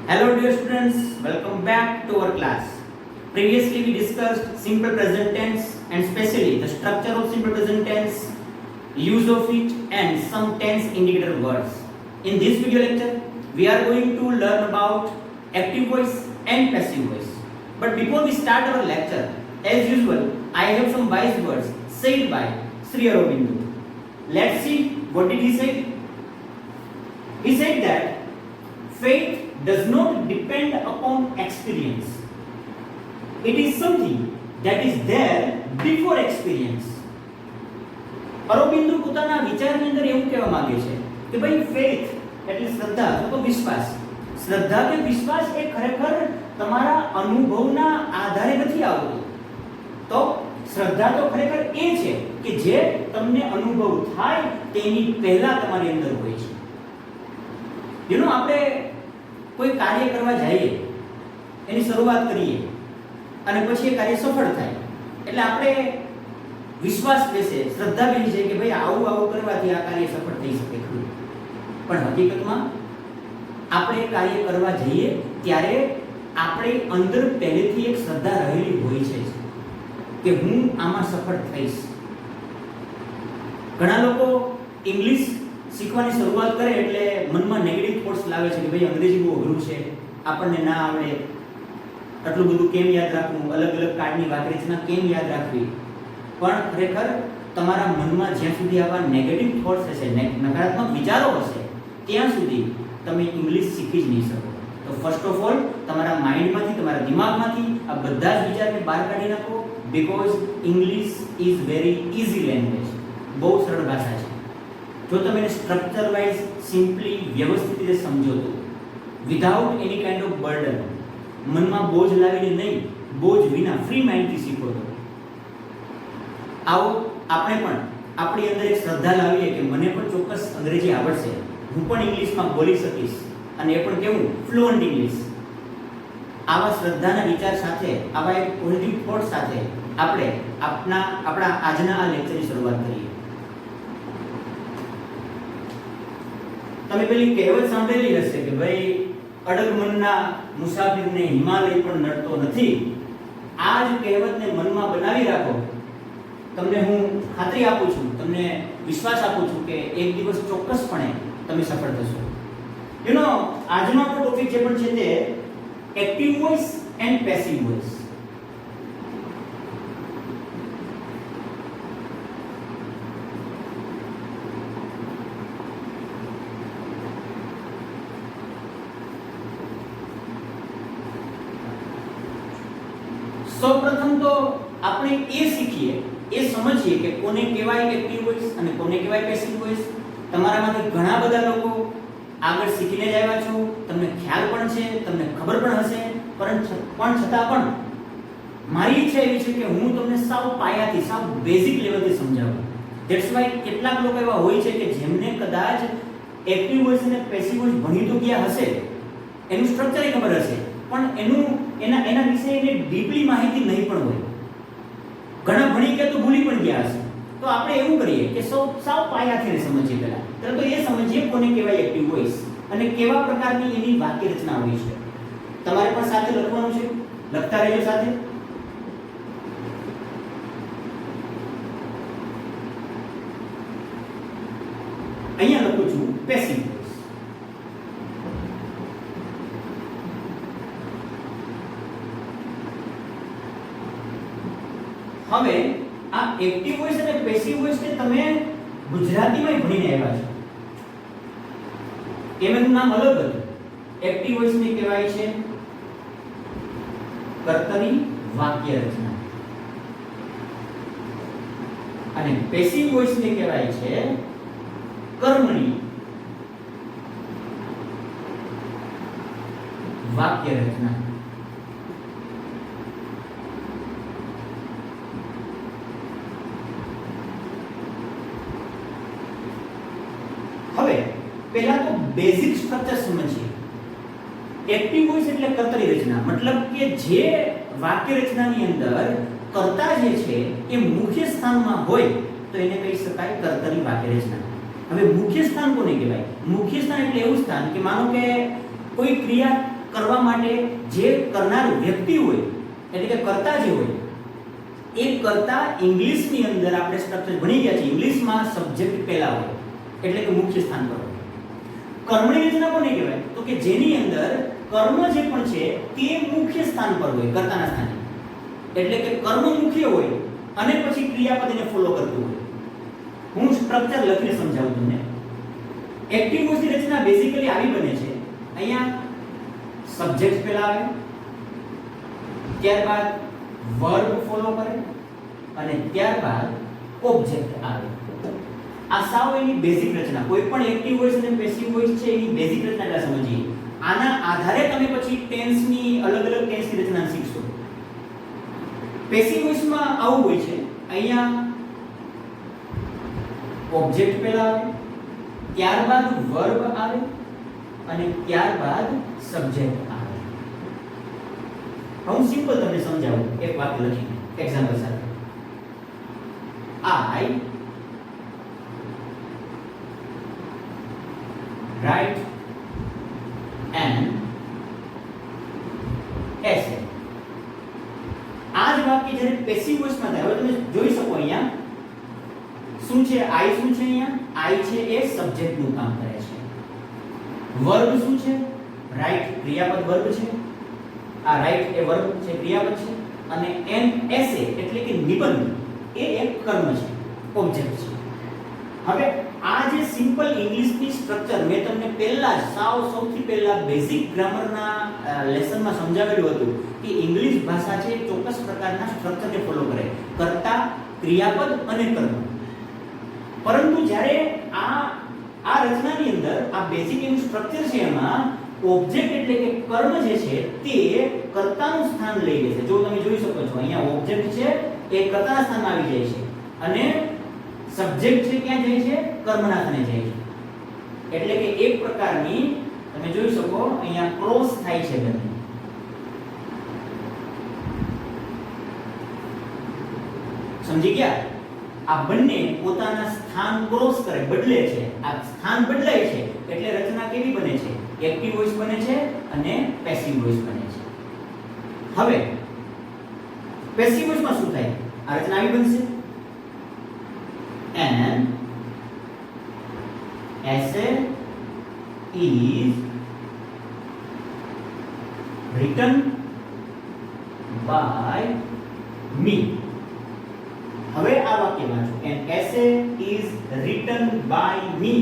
Hello dear students, welcome back to our class. Previously we discussed simple present tense and especially the structure of simple present tense, use of it and some tense indicator words. In this video lecture, we are going to learn about active voice and passive voice. But before we start our lecture, as usual, I have some wise words said by Sri Aurobindo. Let's see what did he say. He said that faith does not depend upon experience. It is something that is there before experience. અરોબિંદુ પોતાના વિચારની અંદર એવું કહેવા માંગે છે કે ભાઈ faith એટલે શ્રદ્ધા અથવા વિશ્વાસ. શ્રદ્ધા કે વિશ્વાસ એ ખરેખર તમારા અનુભવના આધારે નથી આવતો. તો શ્રદ્ધા તો ખરેખર એ છે કે જે તમને અનુભવ થાય તેની પહેલા તમારી અંદર હોય છે. આપણે કોઈ કાર્ય કરવા જઈએ, એની શરૂઆત કરીએ અને પછી એ કાર્ય સફળ થાય એટલે આપણે વિશ્વાસ બેસે, શ્રદ્ધા બેસી જાય કે ભાઈ આવું આવું કરવાથી આ કાર્ય સફળ થઈ શકે ખરું. પણ હકીકતમાં આપણે કાર્ય કરવા જઈએ ત્યારે આપણે અંદર પહેલેથી એક શ્રદ્ધા રહેલી હોય છે કે હું આમાં સફળ થઈશ. ઘણા લોકો ઇંગ્લિશ શીખવાની શરૂઆત કરે એટલે મનમાં નેગેટિવ થોટ્સ લાવે છે કે ભાઈ અંગ્રેજી બહુ અઘરું છે, આપણને ના આવડે, આટલું બધું કેમ યાદ રાખવું, અલગ અલગ કાર્ડની વાક્યરચના કેમ યાદ રાખવી. પણ ખરેખર તમારા મનમાં જ્યાં સુધી આવા નેગેટિવ થોટ્સ હશે, નકારાત્મક વિચારો હશે, ત્યાં સુધી તમે ઇંગ્લિશ શીખી જ નહીં શકો. તો ફર્સ્ટ ઓફ ઓલ તમારા માઇન્ડમાંથી, તમારા દિમાગમાંથી આ બધા જ વિચારને બહાર કાઢી નાખો, because English is very easy language. બહુ સરળ ભાષા છે. જો તમે એને સ્ટ્રક્ચર વાઇઝ સિમ્પલી વ્યવસ્થિત રીતે સમજો તો without any kind of burden, મનમાં બોજ લાવીને નહીં, બોજ વિના ફ્રી માઇન્ડથી શીખો તો આવો આપણે પણ આપણી અંદર એક શ્રદ્ધા લાવીએ કે મને પણ ચોક્કસ અંગ્રેજી આવડશે, હું પણ ઇંગ્લિશમાં બોલી શકીશ અને એ પણ કેવું ફ્લુઅન્ટ ઇંગ્લિશ. આવા શ્રદ્ધાના વિચાર સાથે, આવા એક પોઝિટિવ થોટ સાથે આપણે આપણા આજના આ લેક્ચરની શરૂઆત કરીએ. તમે પેલી કહેવત સાંભળેલી હશે કે ભાઈ અડગ મનના મુસાફિરને હિમાલય પણ નડતો નથી. આ જ કહેવતને મનમાં બનાવી રાખો. તમને હું ખાતરી આપું છું, તમને વિશ્વાસ આપું છું કે એક દિવસ ચોક્કસપણે તમે સફળ થશો. આજનો આપણો ટોપિક જે પણ છે તે active voice and passive voice. સૌપ્રથમ તો આપણે એ શીખીએ, એ સમજીએ કે કોને કહેવાય એક્ટિવ વોઇસ અને કોને કહેવાય પેસિવ વોઇસ. તમારામાંથી ઘણા બધા લોકો આગળ શીખીને જ આવ્યા છો, તમને ખ્યાલ પણ છે, તમને ખબર પણ હશે, પણ છતાં પણ મારી ઈચ્છા એવી છે કે હું તમને સાવ પાયાથી, સાવ બેઝિક લેવલથી સમજાવું. ધેટ્સ વાય કેટલાક લોકો એવા હોય છે કે જેમને કદાચ એક્ટિવ વોઇસ અને પેસિવ વોઇસ ભણી તો ગયા હશે, એનું સ્ટ્રક્ચર ખબર હશે, પણ એના વિશે એને ડીપલી માહિતી નહીં પણ હોય. ઘણા ભણી ગયા તો ભૂલી પણ ગયા હશે. તો આપણે એવું કરીએ કે સાવ પાયાથી સમજીએ. પહેલા તો એ સમજીએ કોને કહેવાય એક્ટિવ વોઇસ અને કેવા પ્રકારની એની વાક્ય રચના હોય છે. તમારે પણ સાથે લખવાનું છે, લખતા રહેજો સાથે. અહીંયા લખું છું પેસિવ વોઇસ. હવે આ એક્ટિવ વોઇસ અને પેસિવ વોઇસ ને તમે ગુજરાતીમાં ભણીને આવ્યા છો. એનું નામ અલગ હતું. એક્ટિવ વોઇસ ને કહેવાય છે કર્તરી વાક્ય રચના અને પેસિવ વોઇસ ને કહેવાય છે કર્મણી વાક્ય રચના. હવે પહેલા તો બેઝિક સ્ટ્રક્ચર સમજીએ. એક્ટિવ વોઇસ એટલે કર્તરી રચના, મતલબ કે જે વાક્ય રચનાની અંદર કર્તા જે છે એ મુખ્ય સ્થાનમાં હોય તો એને કહી શકાય કર્તરી વાક્ય રચના. હવે મુખ્ય સ્થાન કોને કહેવાય? મુખ્ય સ્થાન એટલે એવું સ્થાન કે માનો કે કોઈ ક્રિયા કરવા માટે જે કરનાર વ્યક્તિ હોય એટલે કે કર્તા જે હોય એ કર્તા ઇંગ્લિશની અંદર આપણે સ્ટ્રક્ચર ભણી ગયા છે. ઇંગ્લિશમાં સબ્જેક્ટ પહેલા હોય એટલે કે મુખ્ય સ્થાન પર હોય. કર્મની રચના કોને કહેવાય? તો કે જેની અંદર કર્મ જે પણ છે તે મુખ્ય સ્થાન પર હોય, કર્તાના સ્થાને. એટલે કે કર્મ મુખ્ય હોય અને પછી ક્રિયાપદ એને ફોલો કરતું હોય. હું સ્ટ્રક્ચર લખીને સમજાવું તમને. એક્ટિવ વોઇસની રચના બેઝિકલી આવી બને છે. અહીંયા સબ્જેક્ટ પહેલા આવે, ત્યારબાદ વર્બ ફોલો કરે અને ત્યારબાદ ઓબ્જેક્ટ આવે. આ સાવ એની બેઝિક રચના. કોઈ પણ એક્ટિવ વોઇસ અને પેસિવ વોઇસ છે એની બેઝિક રચના એટલે સમજીએ. આના આધારે તમે પછી ટેન્સની અલગ અલગ ટેન્સની રચના શીખશો. પેસિવ વોઇસમાં આવું હોય છે. અહીંયા ઓબ્જેક્ટ પહેલા આવે, ત્યારબાદ વર્બ આવે અને ત્યારબાદ સબ્જેક્ટ આવે. હું સિમ્પલ તમને સમજાવું એક વાક્ય લખીને એક્ઝામ્પલ સાથે. I write an essay. આ જ વાક્ય જ્યારે પેસિવ વોઇસમાં થાય, હવે તમે જોઈ શકો અહીંયા શું છે? I શું છે? અહીંયા I છે એ સબ્જેક્ટનું કામ કરે છે. વર્બ શું છે? રાઇટ ક્રિયાપદ વર્બ છે. આ રાઇટ એ વર્બ છે, ક્રિયાપદ છે. અને એન એસે એટલે કે નિબંધ એ એક કર્મ છે, ઓબ્જેક્ટ છે. હવે આ જે સિમ્પલ ઇંગ્લિશની સ્ટ્રક્ચર મેં તમને પહેલા જ સૌથી પહેલા બેઝિક ગ્રામરના લેસનમાં સમજાવેલું હતું કે ઇંગ્લિશ ભાષા છે ચોક્કસ પ્રકારના સ્ટ્રક્ચરને ફોલો કરે, કર્તા, ક્રિયાપદ અને કર્મ. પરંતુ જ્યારે આ રચનાની અંદર આ બેઝિક એનું સ્ટ્રક્ચર છે એમાં ઓબ્જેક્ટ એટલે કે કર્મ જે છે તે કર્તાનું સ્થાન લઈ લે છે. જો તમે જોઈ શકો છો અહીંયા ઓબ્જેક્ટ છે એ કર્તાના સ્થાનમાં આવી જાય છે અને સબ્જેક્ટ છે ક્યાં જાય છે? કર્મના સ્થાને જાય છે. એટલે કે એક પ્રકારની તમે જોઈ શકો અહીંયા ક્રોસ થાય છે બંને. સમજી ગયા? આ બંને પોતાના સ્થાન ક્રોસ કરે, બદલે છે. આ સ્થાન બદલાય છે એટલે રચના કેવી બને છે? એક્ટિવ વોઇસ બને છે અને પેસિવ વોઇસ બને છે. હવે પેસિવ વોઇસમાં શું થાય? આ રચના આવી બનશે. An essay is written by me. હવે આ વાક્ય વાંચો. An essay is written by me.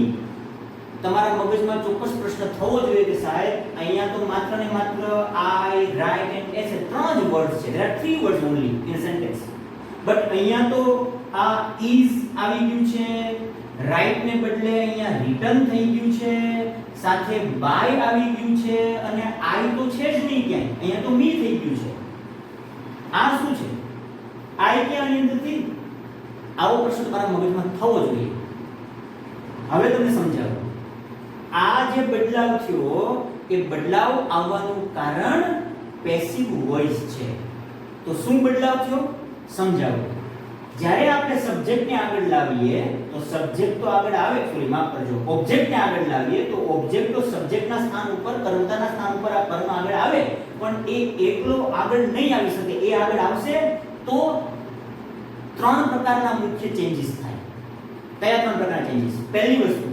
તમારા મગજમાં ચોક્કસ પ્રશ્ન થવો જોઈએ કે સાહેબ અહીંયા તો માત્ર ને માત્ર I write and essay ત્રણ જ વર્ડ છે. there are three words only in a sentence. But અહીંયા તો આ is આવી ગયું છે, write ને બદલે અહીંયા written થઈ ગયું છે, સાથે by આવી ગયું છે અને I તો છે જ નહીં ક્યાંય, અહીંયા તો me થઈ ગયું છે. આ શું છે? I ક્યાં આની અંદરથી? આવો પ્રશ્ન તમારા મગજમાં થવો જોઈએ. હવે તમને સમજાવું. આ જે બદલાવ થયો એ બદલાવ આવવાનું કારણ પેસિવ વોઇસ છે. તો શું બદલાવ થયો સમજાવો. જ્યારે આપણે સબ્જેક્ટને આગળ લાવીએ તો સબ્જેક્ટ તો આગળ આવે, સોરી માફ કરજો, ઓબ્જેક્ટને આગળ લાવીએ તો ઓબ્જેક્ટ તો સબ્જેક્ટના સ્થાન ઉપર, કર્તાના સ્થાન ઉપર આ કર્મ આગળ આવે, પણ એ એકલો આગળ નહીં આવી શકે. એ આગળ આવશે તો ત્રણ પ્રકારના મુખ્ય ચેન્જીસ થાય. કયા ત્રણ પ્રકારના ચેન્જીસ? પહેલી વસ્તુ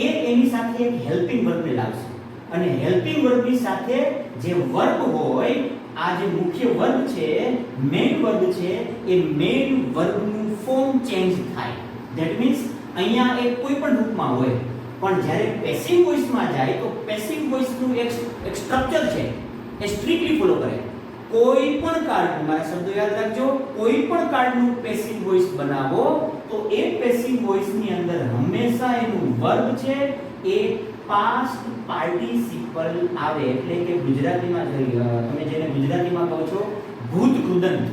એ એની સાથે એક હેલ્પિંગ વર્બને લાવશે અને હેલ્પિંગ વર્બની સાથે જે વર્બ હોય, આ જે મુખ્ય વર્બ છે, મેઇન વર્બ છે, એ મેઇન વર્બનું ફોર્મ ચેન્જ થાય. ધેટ મીન્સ અહીંયા એક કોઈ પણ રૂપમાં હોય, પણ જ્યારે પેસિવ વોઇસમાં જાય તો પેસિવ વોઇસનું એક સ્ટ્રક્ચર છે એ સ્ટ્રિક્ટલી ફોલો કરે. કોઈ પણ કાર્ડ, મારા શબ્દો યાદ રાખજો, કોઈ પણ કાર્ડનું પેસિવ વોઇસ બનાવો તો એ પેસિવ વોઇસની અંદર હંમેશા એનું વર્બ છે એ પાસ્ટ પાર્ટિસિપલ આવે. એટલે કે ગુજરાતીમાં તમે જેને ગુજરાતીમાં કહો છો ભૂત કૃદંત,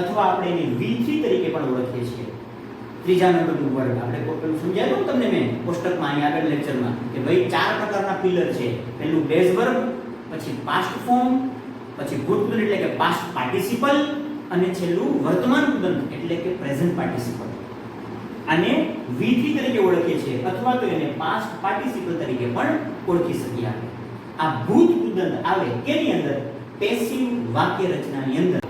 અથવા આપણે એને V3 તરીકે પણ ઓળખીએ છીએ. ત્રીજા નંબરનું વર્ગ આપણે પેલું સમજાવ્યું તમને મેં કોષ્ટકમાં અહીં આગળ લેક્ચરમાં કે ભાઈ ચાર પ્રકારના પિલર છે. પહેલું બેઝ વર્બ, પછી પાસ્ટ ફોર્મ, પછી ભૂત કૃદંત એટલે કે પાસ્ટ પાર્ટિસિપલ અને છેલ્લું વર્તમાન કૃદંત એટલે કે પ્રેઝન્ટ પાર્ટિસિપલ. આને V3 તરીકે ઓળખીએ છીએ અથવા તો એને પાસ્ટ પાર્ટિસિપલ તરીકે પણ ઓળખી શકીએ. આ ભૂત કૃદંત આવે કેની અંદર? પેસિવ વાક્ય રચનાની અંદર.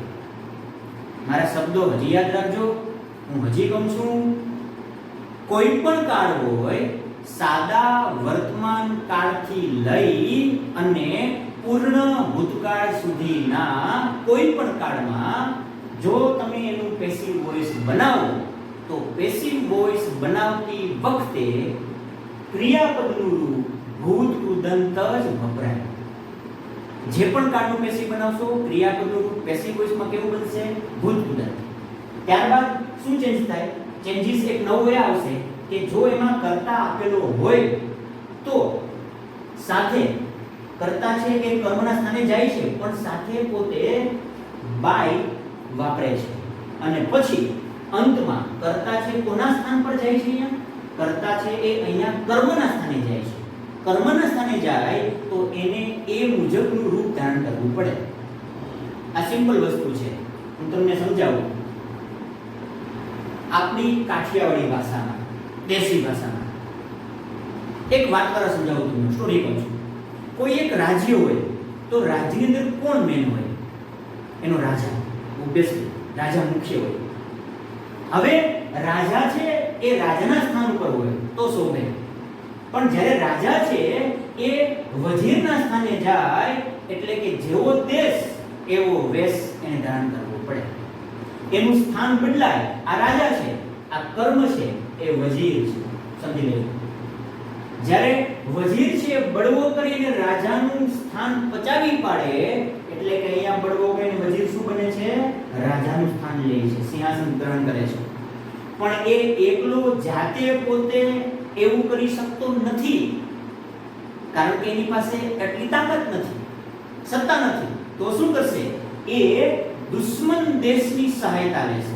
મારા શબ્દો હજી યાદ રાખજો, હું હજી કહું છું, કોઈ પણ કાળ હોય, સાદા વર્તમાન કાળથી લઈ અને પૂર્ણ ભૂતકાળ સુધીના કોઈ પણ કાળમાં જો તમે એનું પેસિવ વોઇસ બનાવો તો પેસિવ વોઇસ બનાવતી વખતે ક્રિયાપદનું રૂપ ભૂત કૃદંત જ વપરાય. જે પણ કાળનું પેસિવ બનાવશો ક્રિયાપદનું રૂપ પેસિવ વોઇસમાં કેવું બનશે? ભૂત કૃદંત. ત્યારબાદ શું ચેન્જ થાય? ચેન્જીસ એક નવો એ આવશે કે જો એમાં કર્તા આપેલો હોય તો સાથે કર્તા છે એ કર્મના સ્થાને જાય છે પણ સાથે પોતે બાય વાપરે છે અને પછી અંતમાં કર્તા છે કોના સ્થાન પર જાય છે? અહીંયા કર્તા છે એ અહીંયા કર્મના સ્થાને જાય છે. કર્મના સ્થાને જાય તો એને એ મુજબનું રૂપ ધારણ કરવું પડે. આ સિમ્પલ વસ્તુ છે, હું તમને સમજાવું. આપણી કાઠિયાવાડી ભાષામાં, દેશી ભાષામાં એક વાત કરવા સમજાવું તમને, સ્ટોરી કહું છું. કોઈ એક રાજ્ય હોય તો રાજ્યની અંદર કોણ મેન હોય? એનો રાજા. ઓબ્વિયસલી રાજા મુખ્ય હોય. હવે રાજા છે એ રાજાના સ્થાન ઉપર હોય તો શોભે, પણ જ્યારે રાજા છે એ વજીરના સ્થાને જાય એટલે કે જેવો દેશ એવો વેશ એને ધારણ કરવો પડે. એનું સ્થાન બદલાય. આ રાજા છે, આ કર્મ છે, એ વજીર છે. સમજી લેજો. જ્યારે વજીર છે બળવો કરીને રાજાનું સ્થાન પચાવી પાડે એટલે કે અહીંયા બળવો કરીને વજીર શું બને છે? રાજાનું સ્થાન લે છે, સિંહાસન ગ્રહણ કરે છે. પણ એ એકલો જાતે પોતે એવું કરી શકતો નથી, કારણ કે એની પાસે એટલી તાકાત નથી, સત્તા નથી. તો શું કરશે? એ દુશ્મન દેશની સહાયતા લેશે.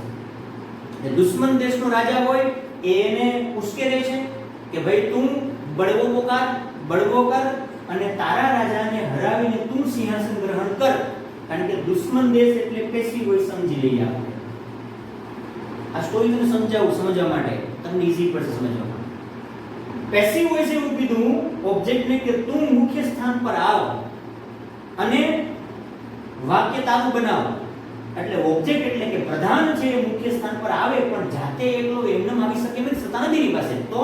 એ દુશ્મન દેશનો રાજા હોય એને ઉશ્કેરે છે કે ભાઈ તું બળવો પોકાર, બળવો કર અને તારા રાજાને હરાવીને તું સિંહાસન ગ્રહણ કર. કારણ કે દુશ્મન દેશ એટલે પેસિવ વોઇસ સમજી લઈએ આપણે. આ સ્ટોરી તમને સમજવા માટે તમને ઈઝી પડશે સમજવા. પેસિવ વોઇસ એવું કીધું ઓબ્જેક્ટને કે તું મુખ્ય સ્થાન પર આવ અને વાક્ય તારું બનાવ. એટલે ઓબ્જેક્ટ એટલે કે પ્રધાન છે એ મુખ્ય સ્થાન પર આવે પણ જાતે એકલો એમનેમ આવી શકે એમ સત્તા નથી એની પાસે. તો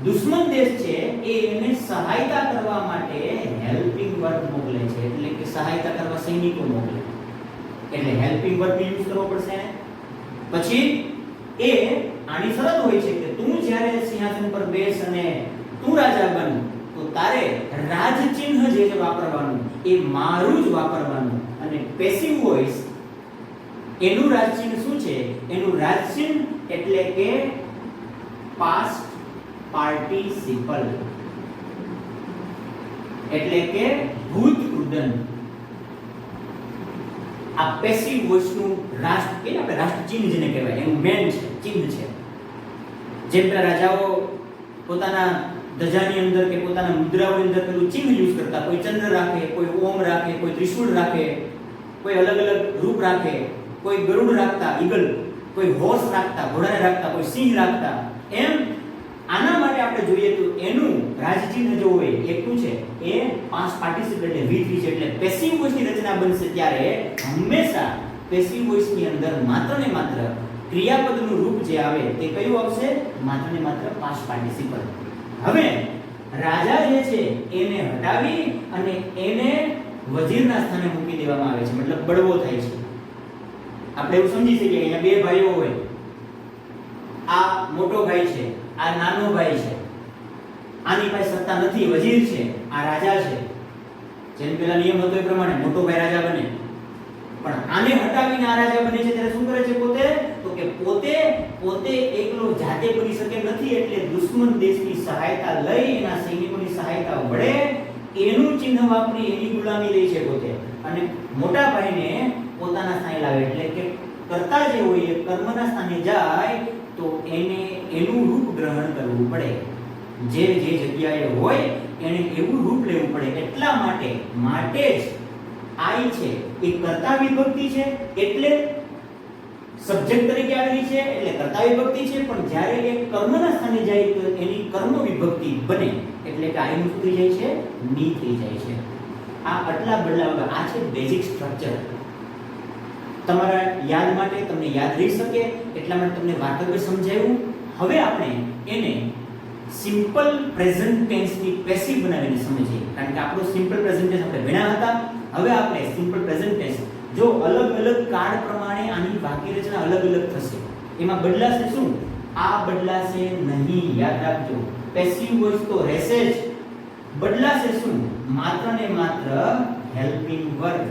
દુશ્મન દેશ છે એ એને સહાયતા કરવા માટે હેલ્પિંગ વર્બ મોકલે છે, એટલે કે સહાયતા કરવા સૈનિકો મોકલે. એટલે હેલ્પિંગ વર્બ યુઝ કરવો પડશે. પછી એ આની શરત હોય છે કે તું જ્યારે સિંહાસન પર બેસ અને તું રાજા બન તો તારે રાજચિહ્ન જે વાપરવાનું એ મારું જ વાપરવાનું. અને પેસિવ વોઇસ એનું રાજચિહ્ન શું છે? એનું રાજચિહ્ન એટલે કે પાસ્ટ પાર્ટિસિપલ, એટલે કે ભૂત કૃદંત. આ પેસિવ વોઇસનું રાષ્ટ્ર કે આપણે રાષ્ટ્રચિહ્ન જેને કહેવાય એનું મેન છે, ચિહ્ન છે. જેમ પેલા રાજાઓ પોતાના ધજાની અંદર કે પોતાના મુદ્રાઓની અંદર પેલું ચિહ્ન યુઝ કરતા, કોઈ ચંદ્ર રાખે, કોઈ ઓમ રાખે, કોઈ ત્રિશૂળ રાખે, કોઈ અલગ અલગ રૂપ રાખે, કોઈ ગરુડ રાખતા, ઈગલ, કોઈ હોર્સ રાખતા, ઘોડાને રાખતા, કોઈ સિંહ રાખતા. એમ આના માટે આપણે જોઈએ તો એનું રાજચિહ્ન જો હોય એકલું છે એ પાસ્ટ પાર્ટિસિપલ એટલે V3 છે. એટલે પેસિવ વોઇસની રચના બનશે ત્યારે હંમેશા પેસિવ વોઇસની અંદર માત્ર ને માત્ર ક્રિયાપદનું રૂપ જે આવે તે કયું આવશે? માત્ર ને માત્ર પાસ્ટ પાર્ટિસિપલ. હવે રાજા જે છે એને હટાવી અને એને વજીરના સ્થાને મૂકી દેવામાં આવે છે, મતલબ બળવો થાય છે. આપણે એવું સમજી શકીએ કે અહીંયા બે ભાઈઓ હોય, આ મોટો ભાઈ છે, આ નાનો ભાઈ છે. આની પાસે સત્તા નથી, વજીર છે, આ રાજા છે. જેમ પેલા નિયમ હતો એ પ્રમાણે મોટો ભાઈ રાજા બને, પણ આને હટાવીને આ રાજા બને છે ત્યારે શું કરે છે? તો કે પોતે એકલો જાતે બની શકે નથી, એટલે દુશ્મન દેશની સહાયતા લઈ એના સૈનિકોની સહાયતા વડે એનું ચિહ્ન વાપરી એની ગુલામી લે છે પોતે અને મોટા ભાઈને પોતાના સ્થાને લાવે. એટલે કે કર્તા જે હોય એ કર્મના સ્થાને જાય તો એને એનું રૂપ ગ્રહણ કરવું પડે. જે જગ્યાએ હોય એને એવું રૂપ લેવું પડે. એટલા માટે જ આઈ છે એ કર્તા વિભક્તિ છે, એટલે સબ્જેક્ટ તરીકે આવેલી છે એટલે કર્તા વિભક્તિ છે, પણ જ્યારે એ કર્મના સ્થાને જાય તો એની કર્મ વિભક્તિ બને એટલે કે આઈ નું શું થઈ જાય છે, ની થઈ જાય છે. આ આટલા બદલાવ, આ છે બેઝિક સ્ટ્રક્ચર. તમારા યાદ માટે, તમને યાદ રહી શકે એટલા માટે તમને વાક્ય સમજાવ્યું. હવે આપણે એને સિમ્પલ પ્રેઝન્ટ ટેન્સ ની પેસિવ બનાવીને સમજીએ, કારણ કે આપણો સિમ્પલ પ્રેઝન્ટ ટેન્સ આપણે ભણ્યા હતા. હવે આપણે સિમ્પલ પ્રેઝન્ટ ટેન્સ જો અલગ અલગ કાળ પ્રમાણે આની વાક્ય રચના અલગ અલગ થશે. એમાં બદલાશે શું? આ બદલાશે નહીં, યાદ રાખજો. પેસિવ વોઇસ તો રહેશે જ. બદલાશે શું? માત્ર ને માત્ર હેલ્પિંગ વર્બ.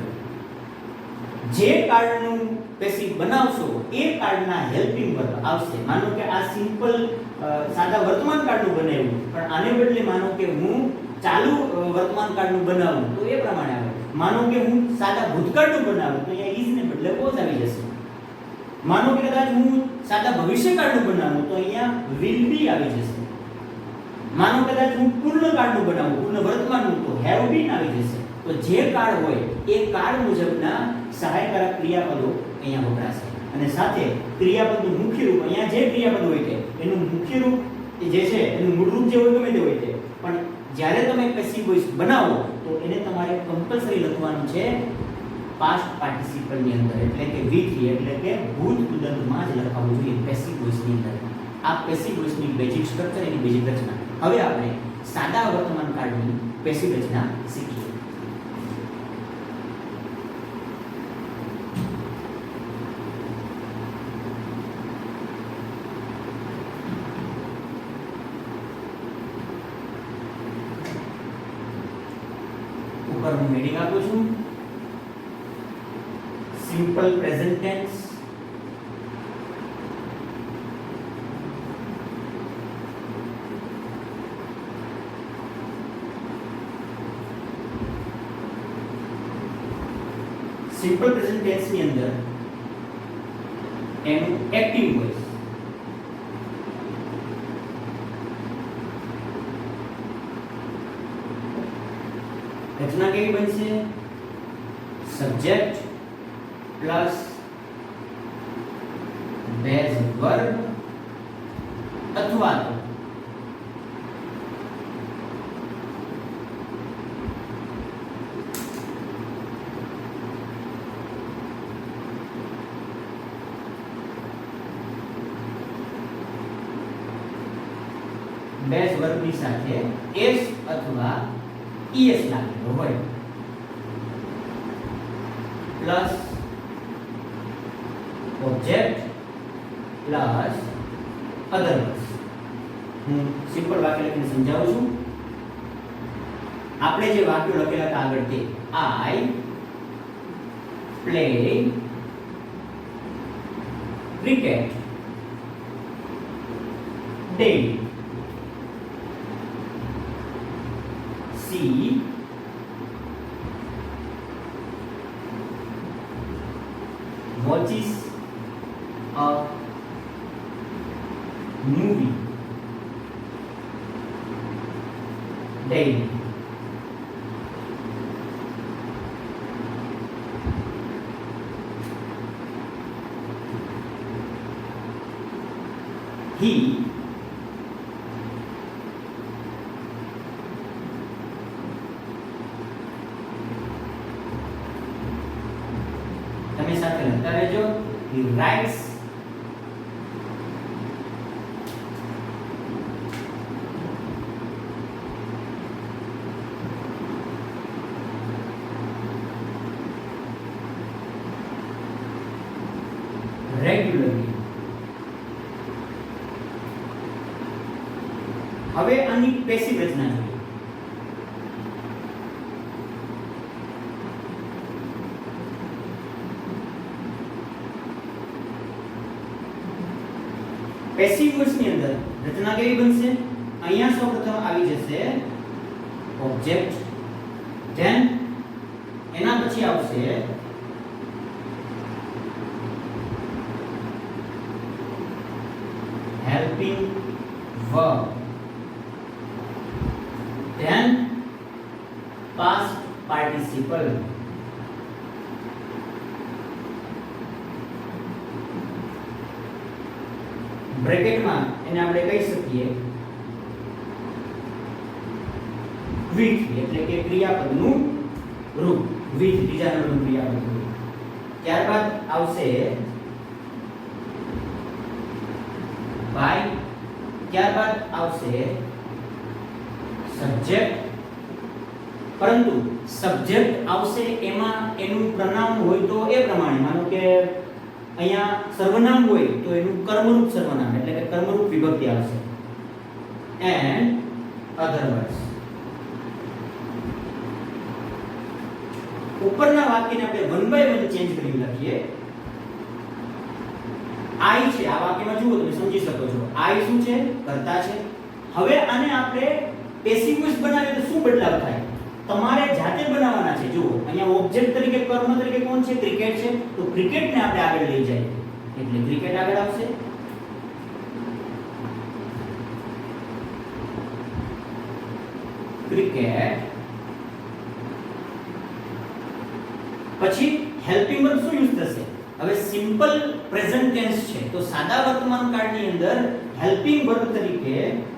જે કાળનું પેસિવ બનાવશો એ કાળના હેલ્પિંગ વર્બ આવશે. માનો કે આ સિમ્પલ સાદા વર્તમાન કાળનું બનાવ્યું, પણ આને બદલે માનો કે હું ચાલુ વર્તમાન કાળનું બનાવું તો એ પ્રમાણે આવે. માનો કે હું સાદા ભૂતકાળનું બનાવું તો અહીંયા ઇઝ ને બદલે વોઝ આવી જશે. માનો કે કદાચ હું સાદા ભવિષ્યકાળનું બનાવું તો અહીંયા વિલ બી આવી જશે. માનો કદાચ હું પૂર્ણ કાળનું બનાવું, પૂર્ણ વર્તમાનનું, તો હેવ બીન આવી જશે. તો જે કાળ હોય એ કાળ મુજબના સહાયકારક ક્રિયાપદો અહીંયા વપરાશે. અને સાથે ક્રિયાપદનું મુખ્ય રૂપ, અહીંયા જે ક્રિયાપદ હોય છે એનું મુખ્ય રૂપ જે છે એનું મૂળ રૂપ જે હોય ગમે તે હોય છે, પણ જ્યારે તમે પેસિવ વોઇસ બનાવો તો એને તમારે કમ્પલસરી લખવાનું છે પાસ્ટ પાર્ટિસિપલ ની અંદર, એટલે કે V3, એટલે કે ભૂત ઉદંતમાં જ લખવાનું જોઈએ પેસિવ વોઇસ ની અંદર. આ પેસિવ વોઇસ ની બેઝિક સ્ટ્રક્ચર, એની બેઝિક રચના. હવે આપણે સાદા વર્તમાન કાળની પેસિવ રચના શીખીએ. ઉપર હું હેડિંગ આપું છું, simple present tense. Simple present tense ની અંદર એનું એક્ટિવ વોઇસ, રચના કેવી બનશે? સબ્જેક્ટ પ્લસ બેઝ વર્બ અથવા તો બેઝ વર્બની સાથે s અથવા es લાગેલો હોય, પ્લસ ઓબ્જેક્ટ પ્લસ અધર વર્બ્સ. હું સિમ્પલ વાક્ય લખીને સમજાવું છું. આપણે જે વાક્યો લખેલા હતા આગળ તે I play cricket daily. See watches a movie daily. He સાથે લખતા રહેજો. He writes regularly. હવે આની પેસિવ રચના જોઈએ. પેસિવ વોઇસ ની અંદર રચના કેવી બનશે? અહીંયા સૌપ્રથમ આવી જશે ઓબ્જેક્ટ, ધેન એના પછી આવશે helping verb, then past participle, બ્રેકેટમાં એને આપણે કહી શકીએ with એટલે કે ક્રિયાપદનું રૂપ with બીજા નંબરનું ક્રિયાપદનું રૂપ. ત્યારબાદ આવશે by, ત્યારબાદ આવશે સબ્જેક્ટ. પરંતુ સબ્જેક્ટ આવશે એમાં એનું પ્રનામ હોય તો એ પ્રમાણે, માનો કે અહીંયા સર્વનામ હોય તો એનું કર્મરૂપ સર્વનામ એટલે કે કર્મરૂપ વિભક્તિ આવશે. And other words. ઉપરના વાક્યને આપણે વન બાય વન ચેન્જ કરી લખીએ. I છે, આ વાક્યમાં જુઓ તમે સમજી શકો છો. I શું છે? કર્તા છે. હવે આને આપણે પેસિવ વોઇસ બનાવીએ તો શું બદલાવ થાય? તમારે જાતે બનાવવાના છે. જુઓ અહીંયા ઓબ્જેક્ટ તરીકે કર્મ તરીકે કોણ છે? ક્રિકેટ છે. તો ક્રિકેટને આપણે આગળ લઈ જઈએ એટલે ક્રિકેટ આગળ આવશે. ક્રિકેટ. પછી હેલ્પિંગ વર્બ શું યુઝ થશે? હવે સિમ્પલ પ્રેઝન્ટ ટેન્સ છે તો સાદા વર્તમાન કાળની અંદર હેલ્પિંગ વર્બ તરીકે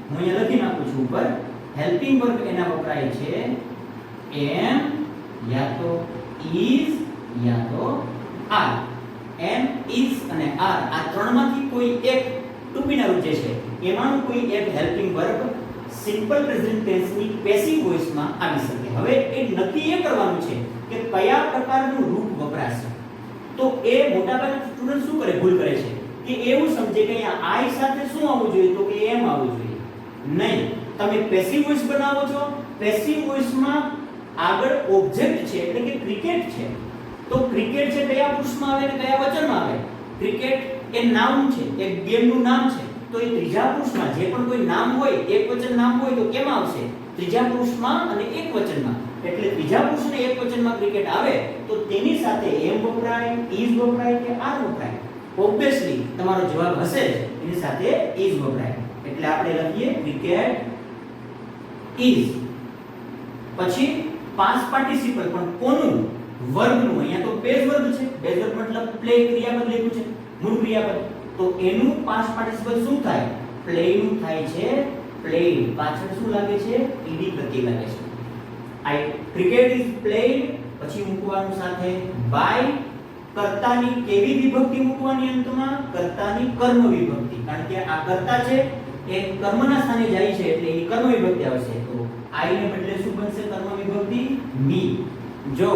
હું અહીંયા લખી નાખું છું ઉપર. હેલ્પિંગ વર્બ એના વપરાય છે am યા તો is યા તો are. am, is અને are આ ત્રણમાંથી કોઈ એક ટુપીના રૂપ જે છે એમાંનું કોઈ એક હેલ્પિંગ વર્બ સિમ્પલ પ્રેઝન્ટ ટેન્સની પેસિવ વોઇસમાં આવી શકે. હવે એ નક્કી એ કરવાનું છે કે કયા પ્રકારનું રૂપ વપરાશે. તો એ મોટાભાગના સ્ટુડન્ટ શું કરે? ભૂલ કરે છે કે એવું સમજે કે અહીંયા I સાથે શું આવવું જોઈએ? તો કે am આવવું જોઈએ. નહીં, તમે પેસિવ વોઇસ બનાવો છો. પેસિવ વોઇસમાં આગળ ઓબ્જેક્ટ છે એટલે કે ક્રિકેટ છે. તો ક્રિકેટ છે કયા પુરુષમાં આવે અને કયા વચનમાં આવે? ક્રિકેટ એ નામ છે, એક ગેમનું નામ છે. તો એ ત્રીજા પુરુષમાં જે પણ કોઈ નામ હોય, એક વચન નામ હોય તો કેમ આવશે? ત્રીજા પુરુષમાં અને એક વચનમાં. એટલે ત્રીજા પુરુષને એક વચનમાં ક્રિકેટ આવે તો તેની સાથે am વપરાય, is વપરાય કે are વપરાય? ઓબ્વિયસલી તમારો જવાબ હશે જ એની સાથે is વપરાય. એટલે આપણે લખીએ ક્રિકેટ is. પછી પાસ્ટ પાર્ટિસિપલ પણ કોનું? વર્બનું. અહીંયા તો બેઝ વર્બ છે. બેઝ વર્બ મતલબ પ્લે ક્રિયાપદ લખ્યું છે, મૂળ ક્રિયાપદ. તો એનું પાસ્ટ પાર્ટિસિપલ શું થાય? પ્લે નું થાય છે પ્લેડ. પાછળ શું લાગે છે? ed પ્રત્યય લાગે છે. Cricket is played. પછી મૂકવાનું સાથે બાય. કર્તાની કેવી વિભક્તિ મૂકવાની અંતમાં? કર્તાની કર્મ વિભક્તિ. કારણ કે આ કર્તા છે એ કર્મના સ્થાને જાય છે એટલે એની કર્મ વિભક્તિ આવશે. તો I ને બદલે શું બનશે? કર્મ વિભક્તિ me. જો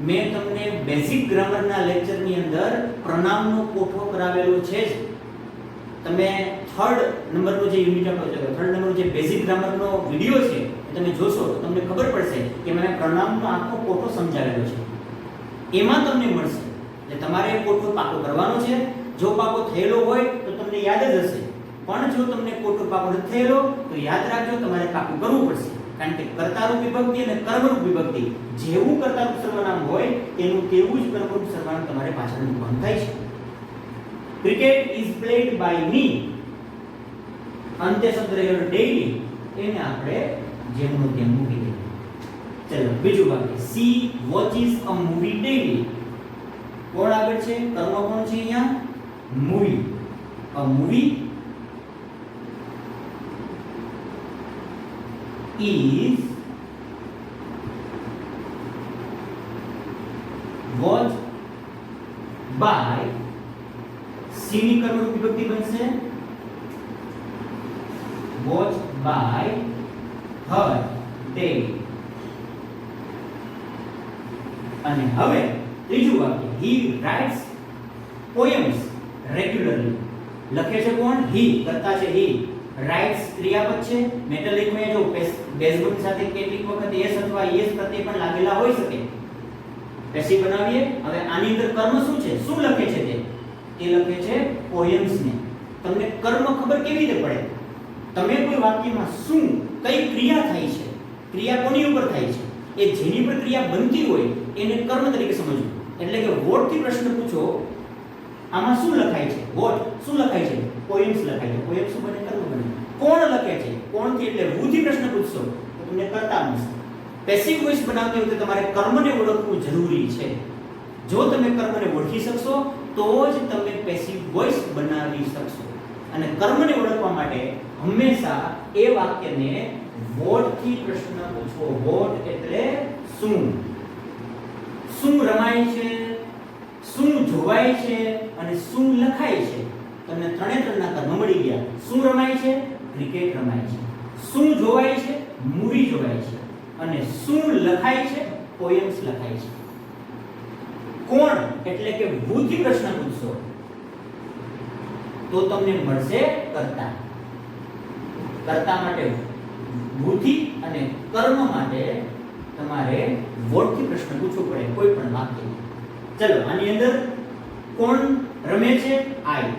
મેં તમને બેઝિક ગ્રામરના લેક્ચરની અંદર પ્રનામનો કોઠો કરાવેલો છે જ. તમે 3rd નંબરનો જે યુનિટ આપણો છે, 3rd નંબરનો જે બેઝિક ગ્રામરનો વિડિયો છે તમે જોશો તો તમને ખબર પડશે કે મેં પ્રનામનો આખો કોઠો સમજાવેલો છે. એમાં તમને મળશે. એટલે તમારે એ કોઠો પાકો કરવાનો છે. જો પાકો થયેલો હોય તો તમને યાદ જ હશે. પણ જો તમને કોઠો પાકો નથી થયેલો તો યાદ રાખજો તમારે પાકું કરવું પડશે. કારણ કે કર્તારૂપ વિભક્તિ અને કર્મરૂપ વિભક્તિ જેવું કર્તારૂપ સર્વનામ હોય તેનું તેવું જ કર્મરૂપ સર્વનામ તમારે પાછળ મૂકવાનું થાય છે. Cricket is played by me. અંતે શબ્દ રહેલો ડેઈલી એને આપણે જેમનું તેમ મૂકી દઈએ. ચલો બીજું વાક્ય. સી વોચિસ અ મૂવી ડેઈલી. કોણ આગળ છે? કર્મ કોણ છે અહીંયા? Movie. A movie is watched by. C ની કર્મરૂપ વિભક્તિ બનશે watched by her daily. અને હવે ત્રીજું વાક્ય. he writes poems regularly. લખે છે કોણ? he. કરતા છે he. રાઇટ્સ ક્રિયાપદ છે. મેટલ માં જો બેઝ વર્બ સાથે કેટલીક વખત એસ અથવા એસ પ્રત્યય પણ લાગેલા હોઈ શકે. પેસિવ બનાવીએ. હવે આની અંદર કર્મ શું છે? શું લખે છે તે? તે લખે છે પોએમ્સ ને. તમને કર્મ ખબર કેવી રીતે પડે? તમે કોઈ વાક્યમાં શું કઈ ક્રિયા થાય છે, ક્રિયા કોની ઉપર થાય છે, એ જેની પર ક્રિયા બનતી હોય એને કર્મ તરીકે સમજવું. એટલે કે વોટ થી પ્રશ્ન પૂછો આમાં શું લખાય છે? વોટ શું લખાય છે? પોએમ્સ લખાય છે. પોએમ્સ શું બને? કર્મ બને. કોણ લખે છે? કોણ થી એટલે હું થી પ્રશ્ન પૂછશો તો તમને કર્તા મળશે. પેસિવ વોઇસ બનાવતી વખતે તમારે કર્મને ઓળખવું જરૂરી છે. જો તમે કર્મને ઓળખી શકશો તો જ તમે પેસિવ વોઇસ બનાવી શકશો. અને કર્મને ઓળખવા માટે હંમેશા એ વાક્યને વોટ થી પ્રશ્ન પૂછવો. વોટ એટલે શું? શું રમાય છે, શું જોવાય છે અને શું લખાય છે. તમને ત્રણે ત્રણના કર્મ મળી ગયા. શું રમાય છે? ક્રિકેટ રમાય છે. શું જોવાય છે? મૂવી જોવાય છે. અને શું લખાય છે? પોએમ્સ લખાય છે. કોણ એટલે કે વોથી પ્રશ્ન પૂછશો તો તમને મળશે કર્તા. કર્તા માટે વોથી અને કર્મ માટે તમારે વોટથી પ્રશ્ન પૂછવો પડે કોઈ પણ વાક્ય. ચલો આની અંદર કોણ રમે છે? આઈ.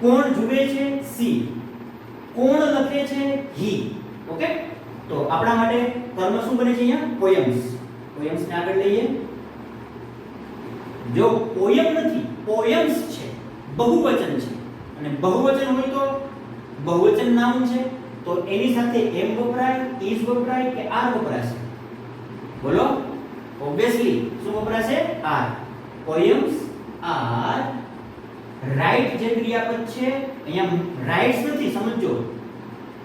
કોણ જુએ છે? સી. કોણ લખે છે? હી. ઓકે, તો આપણા માટે કર્મ શું બને છે અહીંયા? પોએમ્સ. પોએમ્સ ને આગળ લઈએ. જો પોયમ નથી, પોએમ્સ છે, બહુવચન છે, અને બહુવચન હોય તો બહુવચન નામ છે તો એની સાથે એમ વપરાય, ઇઝ વપરાય કે આર વપરાશે? બોલો. ઓબ્વિયસલી શું વપરાશે? આર. Poems are write. જે ક્રિયાપદ છે અહીંયા રાઇટ્સ નથી, સમજો.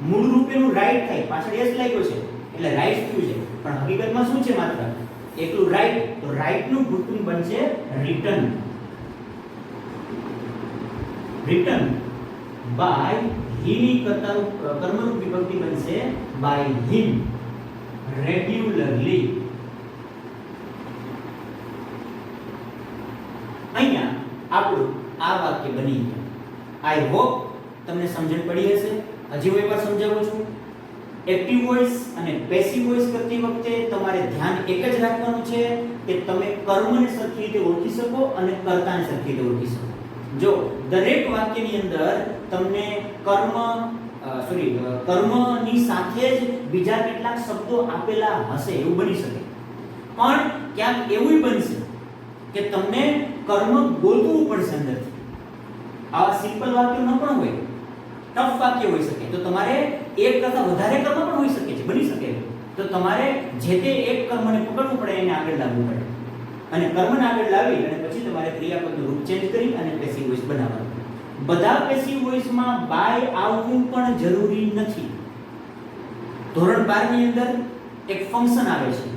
મૂળ રૂપેનું રાઇટ થાય, પાછળ એસ લાગ્યો છે એટલે રાઇટ્સ થયું છે, પણ હકીકતમાં શું છે? માત્ર એકલું રાઇટ. તો રાઇટ નું ભૂતપૂર્વ બનશે રિટન. રિટન બાય હી ની કર્મરૂપ વિભક્તિ બનશે બાય હિમ રેગ્યુલરલી. અહીંયા આપણું આ વાક્ય બની ગયું. આઈ હોપ તમને સમજણ પડી હશે. હજી હું એકવાર સમજાવું છું. એક્ટિવ વોઇસ અને પેસિવ વોઇસ કરતી વખતે તમારે ધ્યાન એક જ રાખવાનું છે કે તમે કર્મને સરખી રીતે ઓળખી શકો અને કર્તાને સરખી રીતે ઓળખી શકો. જો દરેક વાક્યની અંદર તમને કર્મની સાથે જ બીજા કેટલાક શબ્દો આપેલા હશે એવું બની શકે, પણ ક્યાંક એવું બનશે કે તમને કર્મ બોલવું પડશે અંદરથી. આવા સિમ્પલ વાક્યો ન પણ હોય, ટફ વાક્ય હોઈ શકે, તો તમારે એક કરતા વધારે કર્મ પણ હોઈ શકે છે, બની શકે. તો તમારે જે તે એક કર્મને પકડવું પડે, એને આગળ લાવવું પડે, અને કર્મને આગળ લાવી અને પછી તમારે ક્રિયાપદનું રૂપ ચેન્જ કરી અને પેસિવ વોઇસ બનાવવાનું. બધા પેસિવ વોઇસમાં બાય આવવું પણ જરૂરી નથી. ધોરણ 12 ની અંદર એક ફંક્શન આવે છે,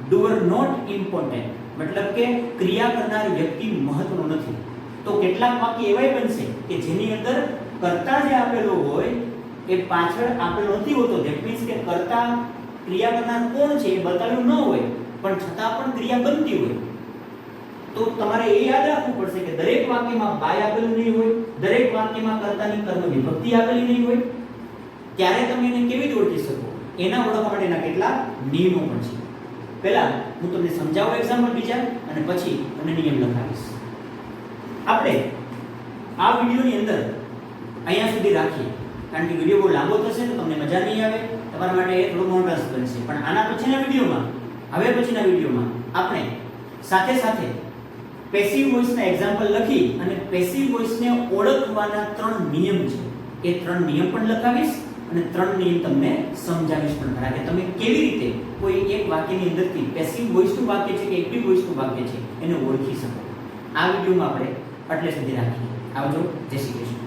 ડુઅર નોટ ઇમ્પોર્ટન્ટ, મતલબ કે ક્રિયા કરનાર વ્યક્તિ મહત્વનો નથી. તો કેટલાક વાક્ય એવાય બનશે કે જેની અંદર કર્તા જે આપેલો હોય એ પાછળ આપેલો નથી હોતો. ધેટ મીન્સ કે કર્તા ક્રિયા કરનાર કોણ છે એ બતાવ્યું ન હોય, પણ છતાં પણ ક્રિયા બનતી હોય. તો તમારે એ યાદ રાખવું પડશે કે દરેક વાક્યમાં બાય આપેલું નહીં હોય, દરેક વાક્યમાં કર્તાની કર્મ વિભક્તિ આપેલી નહીં હોય. ત્યારે તમે એને કેવી રીતે ઓળખી શકો? એના ઓળખવા માટેના કેટલાક નિયમો પણ છે. પહેલા હું તમને સમજાવું એક્ઝામ્પલ બીજા, અને પછી તમને નિયમ લખાવીશ. આપણે આ વિડિયોની અંદર અહીંયા સુધી રાખીએ, કારણ કે વિડિયો બહુ લાંબો થશે તો તમને મજા નહીં આવે, તમારા માટે થોડું મોનરસ બનશે. પણ આના પછીના વિડિયોમાં, હવે પછીના વિડિયોમાં આપણે સાથે સાથે પેસિવ વોઇસના એક્ઝામ્પલ લખી અને પેસિવ વોઇસને ઓળખવાના 3 નિયમ છે એ 3 નિયમ પણ લખાવીશ, અને 3 નિયમ તમને સમજાવીશ પણ ખરા કે તમે કેવી રીતે કોઈ એક વાક્યની અંદરથી પેસિવ વોઇસનું વાક્ય છે કે એક્ટિવ વોઇસનું વાક્ય છે એને ઓળખી શકો. આ વિડિયોમાં આપણે એટલે સુધી રાખીએ. આવજો. જય શ્રી કૃષ્ણ.